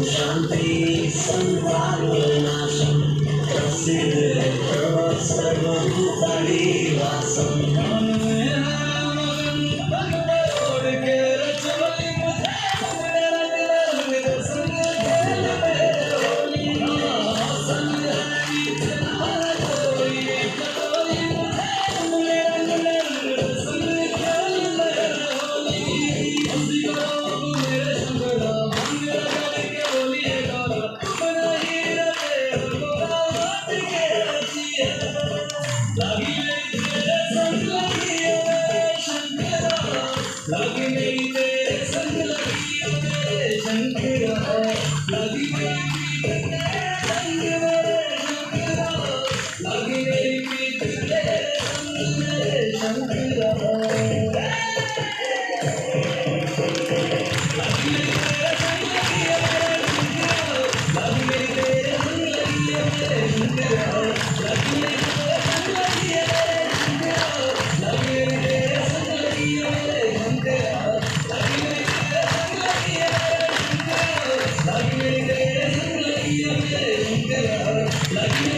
Shanti Samvarnasham Prasidha Sarvabhutani Vasam लगी नहीं तेरे संग लगी मेरे शंकरा लगी नहीं तेरे संग मेरे शंकरा लगी नहीं तेरे संग मेरे शंकरा लगी नहीं तेरे संग लगी मेरे शंकरा लगी नहीं तेरे संग लगी मेरे शंकरा लगी नहीं तेरे संग लगी मेरे शंकरा लगी नहीं तेरे संग लगी मेरे Like